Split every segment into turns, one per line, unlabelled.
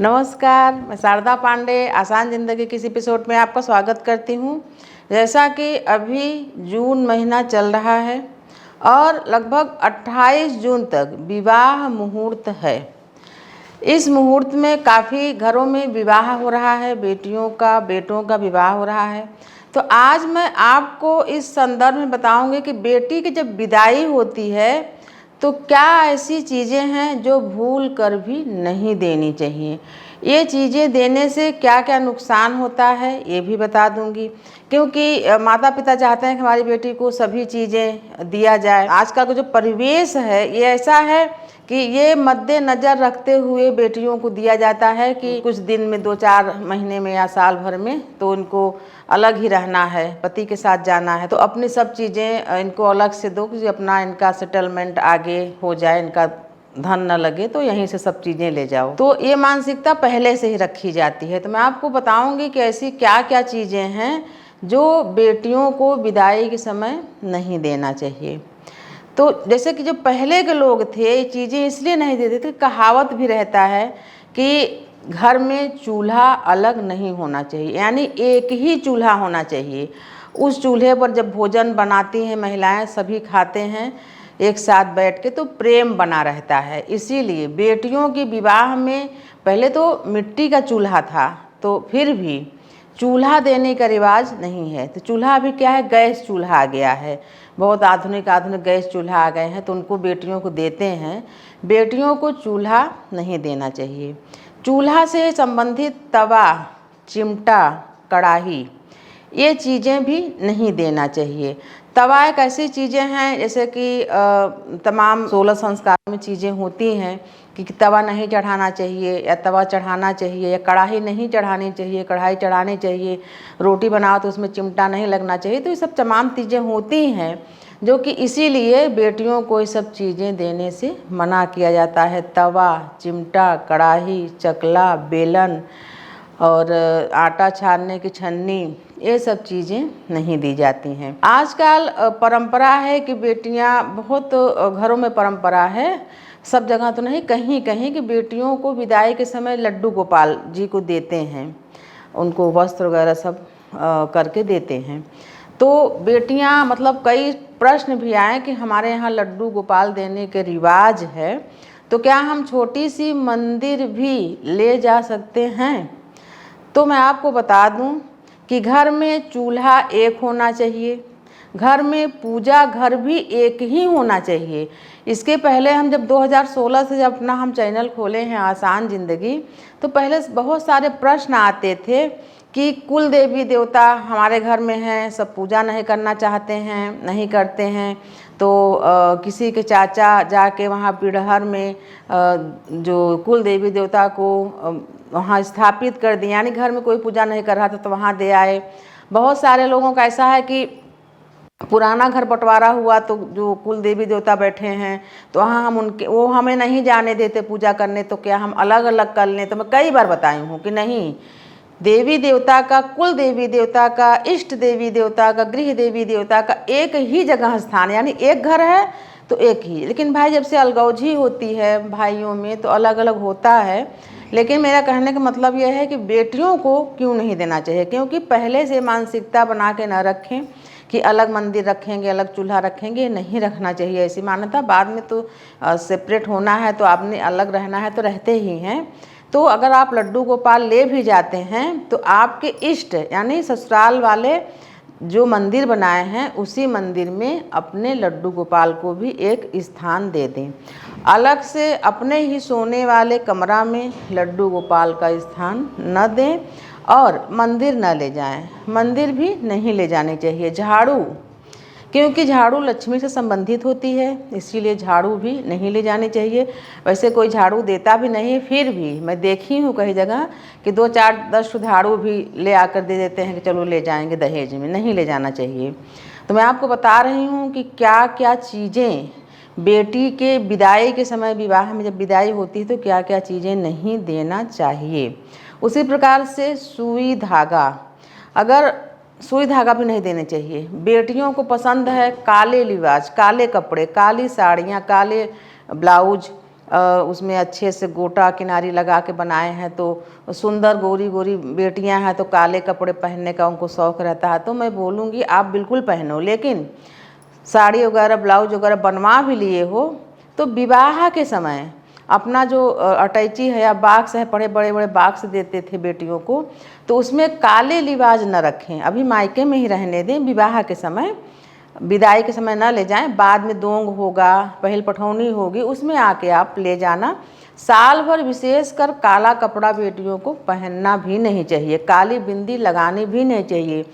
नमस्कार, मैं शारदा पांडे आसान ज़िंदगी के इस एपिसोड में आपका स्वागत करती हूँ। जैसा कि अभी जून महीना चल रहा है और लगभग 28 जून तक विवाह मुहूर्त है। इस मुहूर्त में काफ़ी घरों में विवाह हो रहा है, बेटियों का बेटों का विवाह हो रहा है। तो आज मैं आपको इस संदर्भ में बताऊंगी कि बेटी की जब विदाई होती है तो क्या ऐसी चीज़ें हैं जो भूल कर भी नहीं देनी चाहिए। ये चीज़ें देने से क्या क्या नुकसान होता है ये भी बता दूंगी, क्योंकि माता पिता चाहते हैं कि हमारी बेटी को सभी चीज़ें दिया जाए। आजकल का जो परिवेश है ये ऐसा है कि ये मद्देनज़र रखते हुए बेटियों को दिया जाता है कि कुछ दिन में 2-4 महीने में या साल भर में तो इनको अलग ही रहना है, पति के साथ जाना है, तो अपनी सब चीज़ें इनको अलग से दो कि अपना इनका सेटलमेंट आगे हो जाए, इनका धन न लगे तो यहीं से सब चीज़ें ले जाओ। तो ये मानसिकता पहले से ही रखी जाती है। तो मैं आपको बताऊंगी कि ऐसी क्या क्या चीज़ें हैं जो बेटियों को विदाई के समय नहीं देना चाहिए। तो जैसे कि जो पहले के लोग थे ये चीज़ें इसलिए नहीं देते थे, कहावत भी रहता है कि घर में चूल्हा अलग नहीं होना चाहिए, यानी एक ही चूल्हा होना चाहिए। उस चूल्हे पर जब भोजन बनाती हैं महिलाएं, सभी खाते हैं एक साथ बैठ के, तो प्रेम बना रहता है। इसीलिए बेटियों की विवाह में पहले तो मिट्टी का चूल्हा था, तो फिर भी चूल्हा देने का रिवाज नहीं है। तो चूल्हा अभी क्या है, गैस चूल्हा आ गया है, बहुत आधुनिक गैस चूल्हा आ गए हैं, तो उनको बेटियों को देते हैं। बेटियों को चूल्हा नहीं देना चाहिए। चूल्हा से संबंधित तवा, चिमटा, कढ़ाई, ये चीज़ें भी नहीं देना चाहिए। तवा एक ऐसी चीज़ें हैं जैसे कि तमाम 16 संस्कारों में चीज़ें होती हैं कि तवा नहीं चढ़ाना चाहिए या तवा चढ़ाना चाहिए, या कढ़ाई नहीं चढ़ानी चाहिए, कढ़ाई चढ़ानी चाहिए। रोटी बनाओ तो उसमें चिमटा नहीं लगना चाहिए। तो ये सब तमाम चीज़ें होती हैं जो कि इसीलिए बेटियों को ये सब चीज़ें देने से मना किया जाता है। तवा, चिमटा, कढ़ाई, चकला, बेलन और आटा छानने की छन्नी, ये सब चीज़ें नहीं दी जाती हैं। आजकल परंपरा है कि बेटियां, बहुत घरों में परंपरा है, सब जगह तो नहीं, कहीं कहीं कि बेटियों को विदाई के समय लड्डू गोपाल जी को देते हैं, उनको वस्त्र वगैरह सब करके देते हैं। तो बेटियां, मतलब कई प्रश्न भी आए कि हमारे यहाँ लड्डू गोपाल देने के रिवाज है, तो क्या हम छोटी सी मंदिर भी ले जा सकते हैं? तो मैं आपको बता दूं कि घर में चूल्हा एक होना चाहिए, घर में पूजा घर भी एक ही होना चाहिए। इसके पहले हम जब 2016 से जब अपना हम चैनल खोले हैं आसान ज़िंदगी, तो पहले बहुत सारे प्रश्न आते थे कि कुल देवी देवता हमारे घर में हैं, सब पूजा नहीं करना चाहते हैं, नहीं करते हैं, तो किसी के चाचा जाके वहाँ पिड़हर में जो कुल देवी देवता को वहाँ स्थापित कर दिए, यानी घर में कोई पूजा नहीं कर रहा था तो वहाँ दे आए। बहुत सारे लोगों का ऐसा है कि पुराना घर बंटवारा हुआ तो जो कुल देवी देवता बैठे हैं तो वहाँ हम उनके, वो हमें नहीं जाने देते पूजा करने, तो क्या हम अलग अलग कर लें? तो मैं कई बार बताई हूँ कि नहीं, देवी देवता का, कुल देवी देवता का, इष्ट देवी देवता का, गृह देवी देवता का एक ही जगह स्थान, यानी एक घर है तो एक ही। लेकिन भाई जब से अलगौजी होती है भाइयों में तो अलग अलग होता है। लेकिन मेरा कहने का मतलब यह है कि बेटियों को क्यों नहीं देना चाहिए, क्योंकि पहले से मानसिकता बना के न रखें कि अलग मंदिर रखेंगे, अलग चूल्हा रखेंगे, नहीं रखना चाहिए ऐसी मान्यता। बाद में तो सेपरेट होना है तो आपने अलग रहना है तो रहते ही हैं। तो अगर आप लड्डू गोपाल ले भी जाते हैं तो आपके इष्ट, यानी ससुराल वाले जो मंदिर बनाए हैं उसी मंदिर में अपने लड्डू गोपाल को भी एक स्थान दे दें। अलग से अपने ही सोने वाले कमरा में लड्डू गोपाल का स्थान न दें और मंदिर न ले जाएं। मंदिर भी नहीं ले जानी चाहिए। झाड़ू, क्योंकि झाड़ू लक्ष्मी से संबंधित होती है, इसीलिए झाड़ू भी नहीं ले जानी चाहिए। वैसे कोई झाड़ू देता भी नहीं, फिर भी मैं देखी हूँ कई जगह कि 2-4-10 झाड़ू भी ले आकर दे देते हैं कि चलो ले जाएंगे दहेज में। नहीं ले जाना चाहिए। तो मैं आपको बता रही हूँ कि क्या क्या चीज़ें बेटी के विदाई के समय, विवाह में जब विदाई होती है तो क्या क्या चीज़ें नहीं देना चाहिए। उसी प्रकार से सुई धागा, अगर सुई धागा भी नहीं देने चाहिए। बेटियों को पसंद है काले लिबास, काले कपड़े, काली साड़ियाँ, काले ब्लाउज, उसमें अच्छे से गोटा किनारी लगा के बनाए हैं, तो सुंदर गोरी गोरी बेटियां हैं तो काले कपड़े पहनने का उनको शौक़ रहता है, तो मैं बोलूँगी आप बिल्कुल पहनो। लेकिन साड़ी वगैरह ब्लाउज वगैरह बनवा भी लिए हो तो विवाह के समय अपना जो अटैची है या बाक्स है, बड़े बड़े बाक्स देते थे बेटियों को, तो उसमें काले लिबाज न रखें, अभी मायके में ही रहने दें। विवाह के समय, विदाई के समय न ले जाएं, बाद में दोंग होगा, पहल पठौनी होगी, उसमें आके आप ले जाना। साल भर विशेषकर काला कपड़ा बेटियों को पहनना भी नहीं चाहिए, काली बिंदी लगानी भी नहीं चाहिए।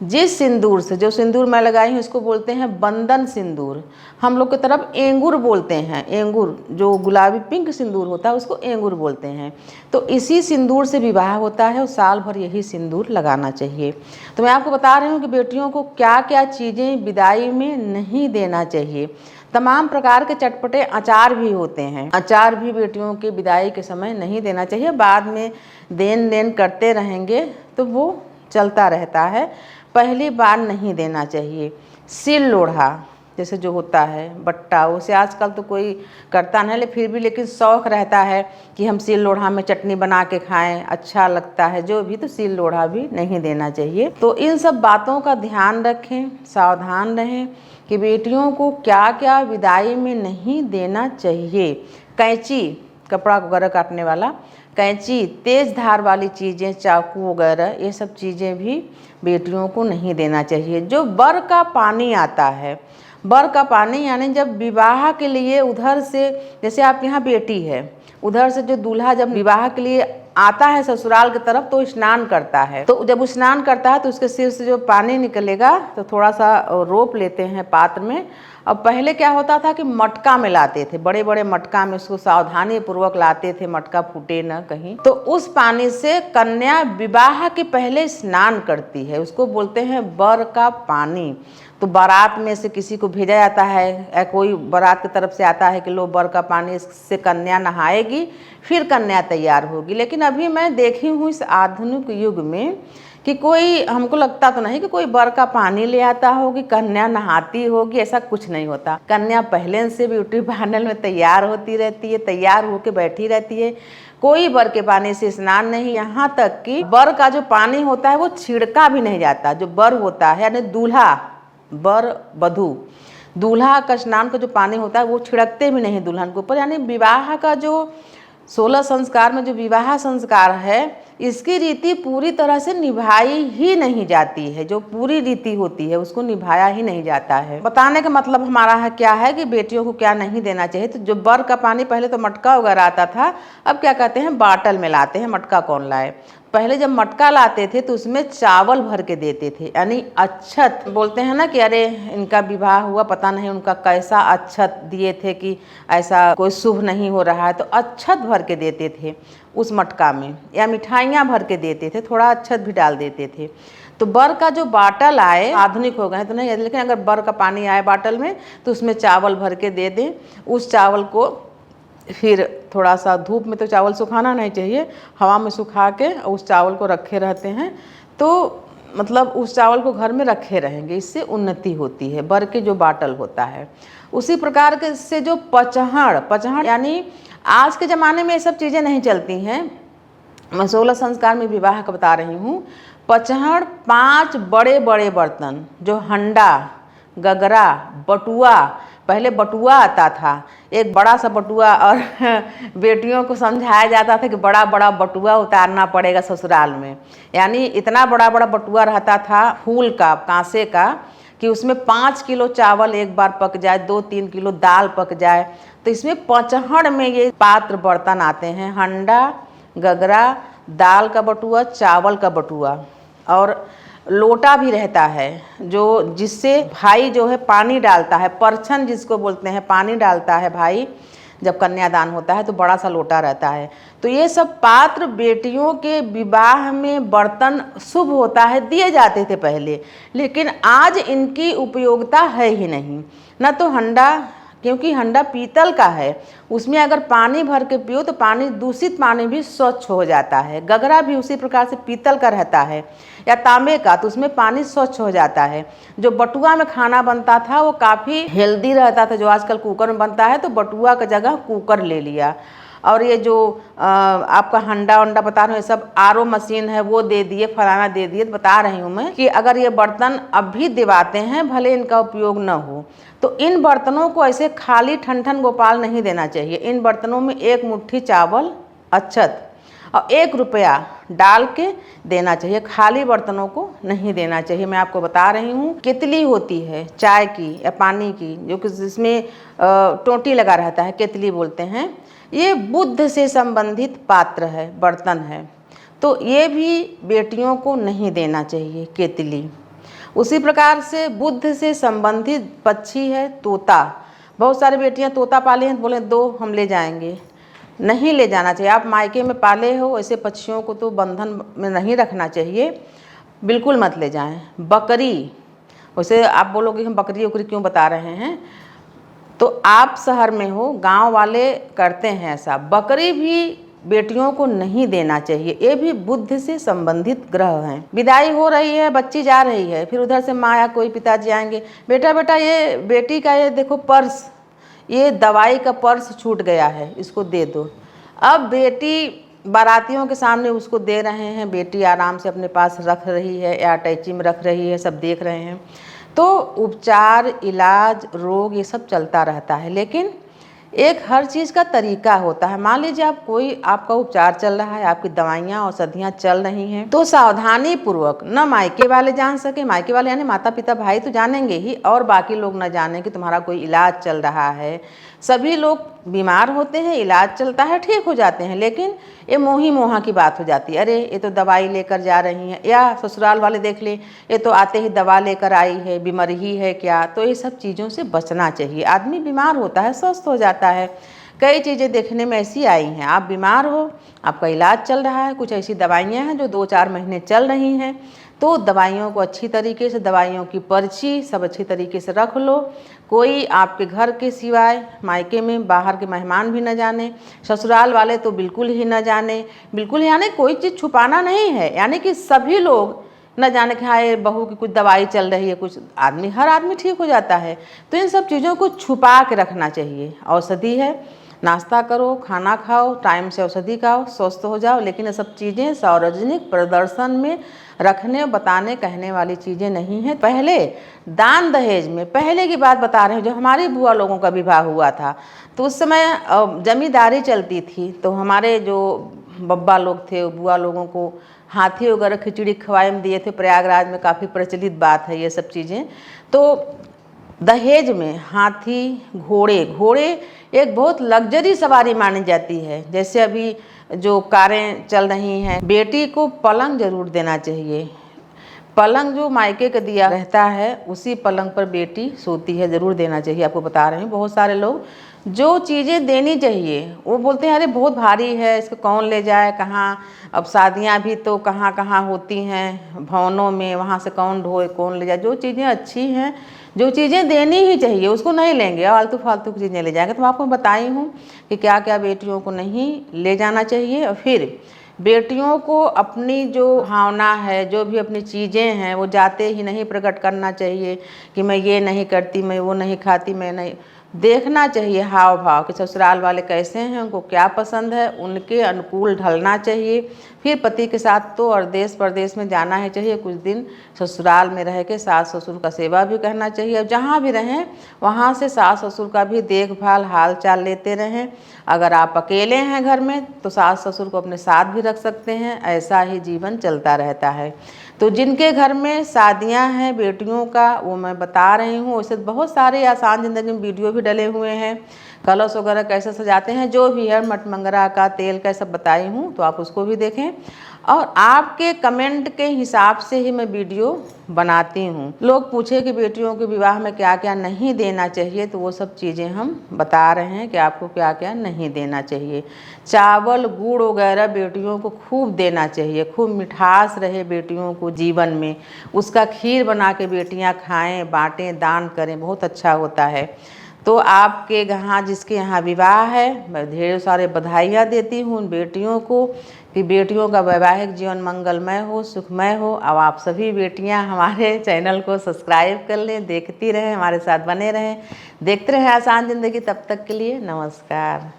जिस सिंदूर से, जो सिंदूर मैं लगाई हूँ इसको बोलते हैं बंधन सिंदूर, हम लोग की तरफ एंगूर बोलते हैं। एंगूर जो गुलाबी पिंक सिंदूर होता है उसको एंगूर बोलते हैं। तो इसी सिंदूर से विवाह होता है और साल भर यही सिंदूर लगाना चाहिए। तो मैं आपको बता रही हूँ कि बेटियों को क्या क्या चीज़ें विदाई में नहीं देना चाहिए। तमाम प्रकार के चटपटे अचार भी होते हैं, अचार भी बेटियों के विदाई के समय नहीं देना चाहिए। बाद में देन लेन करते रहेंगे तो वो चलता रहता है, पहली बार नहीं देना चाहिए। सिल लोढ़ा जैसे जो होता है बट्टा, उसे आजकल तो कोई करता नहीं, लेकिन शौक़ रहता है कि हम सिल लोढ़ा में चटनी बना के खाएं, अच्छा लगता है जो भी, तो सिल लोढ़ा भी नहीं देना चाहिए। तो इन सब बातों का ध्यान रखें, सावधान रहें कि बेटियों को क्या क्या विदाई में नहीं देना चाहिए। कैंची, कपड़ा वगैरह काटने वाला कैंची, तेज़ धार वाली चीज़ें, चाकू वगैरह, ये सब चीज़ें भी बेटियों को नहीं देना चाहिए। जो बर का पानी आता है, बर का पानी यानी जब विवाह के लिए उधर से, जैसे आपके यहाँ बेटी है, उधर से जो दूल्हा जब विवाह के लिए आता है ससुराल की तरफ तो स्नान करता है, तो जब स्नान करता है तो उसके सिर से जो पानी निकलेगा तो थोड़ा सा रोप लेते हैं पात्र में। अब पहले क्या होता था कि मटका में लाते थे, बड़े बड़े मटका में उसको सावधानी पूर्वक लाते थे, मटका फूटे न कहीं। तो उस पानी से कन्या विवाह के पहले स्नान करती है, उसको बोलते हैं बर का पानी। तो बारात में से किसी को भेजा जाता है, या कोई बारात की तरफ से आता है कि लो बर का पानी से कन्या नहाएगी, फिर कन्या तैयार होगी। लेकिन अभी मैं देखी हूँ इस आधुनिक युग में कि कोई, हमको लगता तो नहीं कि कोई बर का पानी ले आता होगी, कन्या नहाती होगी, ऐसा कुछ नहीं होता। कन्या पहले से ब्यूटी पार्लर में तैयार होती रहती है, तैयार होकर बैठी रहती है, कोई बर के पानी से स्नान नहीं। यहाँ तक कि बर का जो पानी होता है वो छिड़का भी नहीं जाता। जो बर होता है यानी दूल्हा, बर वधू, दूल्हा का स्नान का जो पानी होता है वो छिड़कते भी नहीं दुल्हन के ऊपर। यानी विवाह का जो 16 संस्कार में जो विवाह संस्कार है, इसकी रीति पूरी तरह से निभाई ही नहीं जाती है। जो पूरी रीति होती है उसको निभाया ही नहीं जाता है। बताने का मतलब हमारा है क्या है कि बेटियों को क्या नहीं देना चाहिए। तो जो बर का पानी, पहले तो मटका वगैरह आता था, अब क्या कहते हैं बाटल में लाते हैं। मटका कौन लाए? पहले जब मटका लाते थे तो उसमें चावल भर के देते थे, यानी अच्छत बोलते हैं ना कि अरे इनका विवाह हुआ, पता नहीं उनका कैसा अच्छत दिए थे कि ऐसा कोई शुभ नहीं हो रहा है, तो अच्छत भर के देते थे उस मटका में, या मिठाइयाँ भर के देते थे, थोड़ा अच्छत भी डाल देते थे। तो बर का जो बाटल आए, आधुनिक हो गए तो नहीं, लेकिन अगर बर का पानी आए बाटल में तो उसमें चावल भर के दे दें। उस चावल को फिर थोड़ा सा धूप में, तो चावल सुखाना नहीं चाहिए, हवा में सुखा के उस चावल को रखे रहते हैं। तो मतलब उस चावल को घर में रखे रहेंगे, इससे उन्नति होती है। बर के जो बाटल होता है, उसी प्रकार के से जो पचहड़ यानी आज के ज़माने में ये सब चीज़ें नहीं चलती हैं। मैं 16 संस्कार में विवाह का बता रही हूँ। पचहड़ 5 बड़े बड़े बर्तन, जो हंडा, गगरा, बटुआ, पहले बटुआ आता था, एक बड़ा सा बटुआ, और बेटियों को समझाया जाता था कि बड़ा बड़ा बटुआ उतारना पड़ेगा ससुराल में। यानी इतना बड़ा बड़ा बटुआ रहता था फूल का, कांसे का, कि उसमें 5 किलो चावल एक बार पक जाए, 2-3 किलो दाल पक जाए। तो इसमें पचहड़ में ये पात्र बर्तन आते हैं, हंडा, गगरा, दाल का बटुआ, चावल का बटुआ, और लोटा भी रहता है, जो जिससे भाई जो है पानी डालता है, परछन जिसको बोलते हैं, पानी डालता है भाई जब कन्यादान होता है, तो बड़ा सा लोटा रहता है। तो ये सब पात्र बेटियों के विवाह में बर्तन शुभ होता है, दिए जाते थे पहले, लेकिन आज इनकी उपयोगिता है ही नहीं। न तो हंडा क्योंकि हंडा पीतल का है, उसमें अगर पानी भर के पियो तो पानी, दूषित पानी भी स्वच्छ हो जाता है। गगरा भी उसी प्रकार से पीतल का रहता है या तांबे का, तो उसमें पानी स्वच्छ हो जाता है। जो बटुआ में खाना बनता था वो काफ़ी हेल्दी रहता था, जो आजकल कुकर में बनता है, तो बटुआ का जगह कुकर ले लिया। और ये जो आपका हंडा वंडा बता रहे हो, सब आरओ मशीन है वो दे दिए, फलाना दे दिए। तो बता रही हूँ मैं कि अगर ये बर्तन अब भी दिवाते हैं, भले इनका उपयोग न हो, तो इन बर्तनों को ऐसे खाली ठन ठन गोपाल नहीं देना चाहिए। इन बर्तनों में एक मुट्ठी चावल, अक्षत और 1 रुपया डाल के देना चाहिए। खाली बर्तनों को नहीं देना चाहिए। मैं आपको बता रही हूँ, केतली होती है चाय की या पानी की, जो कि जिसमें टोंटी लगा रहता है, केतली बोलते हैं। ये बुद्ध से संबंधित पात्र है, बर्तन है, तो ये भी बेटियों को नहीं देना चाहिए, केतली। उसी प्रकार से बुद्ध से संबंधित पक्षी है तोता। बहुत सारी बेटियां तोता पाले हैं, बोले दो हम ले जाएंगे, नहीं ले जाना चाहिए। आप मायके में पाले हो, ऐसे पक्षियों को तो बंधन में नहीं रखना चाहिए, बिल्कुल मत ले जाएं। बकरी, वैसे आप बोलोगे हम बकरी उकरी क्यों बता रहे हैं, तो आप शहर में हो, गांव वाले करते हैं ऐसा। बकरी भी बेटियों को नहीं देना चाहिए, ये भी बुद्ध से संबंधित ग्रह हैं। विदाई हो रही है, बच्ची जा रही है, फिर उधर से माँ या कोई पिताजी आएंगे, बेटा बेटा ये बेटी का ये देखो पर्स, ये दवाई का पर्स छूट गया है, इसको दे दो। अब बेटी बारातियों के सामने उसको दे रहे हैं, बेटी आराम से अपने पास रख रही है या अटैची में रख रही है, सब देख रहे हैं। तो उपचार, इलाज, रोग ये सब चलता रहता है, लेकिन एक हर चीज़ का तरीका होता है। मान लीजिए आप कोई, आपका उपचार चल रहा है, आपकी दवाइयाँ औषधियाँ चल रही हैं, तो सावधानी पूर्वक, न मायके वाले जान सके, मायके वाले यानी माता पिता भाई तो जानेंगे ही, और बाकी लोग न जाने कि तुम्हारा कोई इलाज चल रहा है। सभी लोग बीमार होते हैं, इलाज चलता है, ठीक हो जाते हैं, लेकिन ये मोही मोहा की बात हो जाती है। अरे ये तो दवाई लेकर जा रही हैं, या ससुराल वाले देख ले, ये तो आते ही दवा लेकर आई है, बीमार ही है क्या। तो ये सब चीज़ों से बचना चाहिए। आदमी बीमार होता है, स्वस्थ हो जाता है। कई चीज़ें देखने में ऐसी आई हैं, आप बीमार हो, आपका इलाज चल रहा है, कुछ ऐसी दवाइयाँ हैं जो 2-4 महीने चल रही हैं, तो दवाइयों को अच्छी तरीके से, दवाइयों की पर्ची सब अच्छी तरीके से रख लो। कोई आपके घर के सिवाय मायके में बाहर के मेहमान भी न जाने, ससुराल वाले तो बिल्कुल ही न जाने। बिल्कुल यानी कोई चीज़ छुपाना नहीं है, यानी कि सभी लोग न जाने कि हाँ ये बहू की कुछ दवाई चल रही है, कुछ आदमी, हर आदमी ठीक हो जाता है। तो इन सब चीज़ों को छुपा के रखना चाहिए। औषधि है, नाश्ता करो, खाना खाओ, टाइम से औषधि खाओ, स्वस्थ हो जाओ, लेकिन ये सब चीज़ें सार्वजनिक प्रदर्शन में रखने, बताने, कहने वाली चीज़ें नहीं हैं। पहले दान दहेज में, पहले की बात बता रहे हैं, जो हमारी बुआ लोगों का विवाह हुआ था, तो उस समय जमींदारी चलती थी, तो हमारे जो बब्बा लोग थे, बुआ लोगों को हाथी वगैरह खिचड़ी खवाए में दिए थे। प्रयागराज में काफ़ी प्रचलित बात है ये सब चीज़ें। तो दहेज में हाथी, घोड़े, घोड़े एक बहुत लग्जरी सवारी मानी जाती है। जैसे अभी जो कारें चल रही हैं, बेटी को पलंग जरूर देना चाहिए। पलंग जो मायके का दिया रहता है, उसी पलंग पर बेटी सोती है, ज़रूर देना चाहिए। आपको बता रहे हैं, बहुत सारे लोग जो चीज़ें देनी चाहिए वो बोलते हैं अरे बहुत भारी है, इसको कौन ले जाए, कहाँ। अब शादियां भी तो कहाँ कहाँ होती हैं, भवनों में, वहाँ से कौन ढोए, कौन ले जाए। जो चीज़ें अच्छी हैं, जो चीज़ें देनी ही चाहिए, उसको नहीं लेंगे, आलतू फालतू की चीज़ें ले जाएंगे। तो आपको बताई हूँ कि क्या क्या बेटियों को नहीं ले जाना चाहिए। और फिर बेटियों को अपनी जो भावना है, जो भी अपनी चीज़ें हैं, वो जाते ही नहीं प्रकट करना चाहिए कि मैं ये नहीं करती, मैं वो नहीं खाती, मैं नहीं। देखना चाहिए हाव भाव कि ससुराल वाले कैसे हैं, उनको क्या पसंद है, उनके अनुकूल ढलना चाहिए। फिर पति के साथ तो और देश प्रदेश में जाना ही चाहिए। कुछ दिन ससुराल में रह के सास ससुर का सेवा भी करना चाहिए। और जहाँ भी रहें वहाँ से सास ससुर का भी देखभाल, हाल चाल लेते रहें। अगर आप अकेले हैं घर में तो सास ससुर को अपने साथ भी रख सकते हैं। ऐसा ही जीवन चलता रहता है। तो जिनके घर में शादियां हैं बेटियों का, वो मैं बता रही हूँ। वैसे बहुत सारे आसान ज़िंदगी में वीडियो भी डले हुए हैं, कलश वगैरह कैसे सजाते हैं, जो भी है, मटमंगरा का तेल का सब बताई हूँ, तो आप उसको भी देखें। और आपके कमेंट के हिसाब से ही मैं वीडियो बनाती हूँ। लोग पूछे कि बेटियों के विवाह में क्या क्या नहीं देना चाहिए, तो वो सब चीज़ें हम बता रहे हैं कि आपको क्या क्या नहीं देना चाहिए। चावल, गुड़ वगैरह बेटियों को खूब देना चाहिए। खूब मिठास रहे बेटियों को जीवन में, उसका खीर बना के बेटियाँ खाएँ, बाँटें, दान करें, बहुत अच्छा होता है। तो आपके यहाँ जिसके यहाँ विवाह है, मैं ढेर सारे बधाइयाँ देती हूँ उन बेटियों को कि बेटियों का वैवाहिक जीवन मंगलमय हो, सुखमय हो। अब आप सभी बेटियाँ हमारे चैनल को सब्सक्राइब कर लें, देखती रहें, हमारे साथ बने रहें, देखते रहें आसान ज़िंदगी। तब तक के लिए नमस्कार।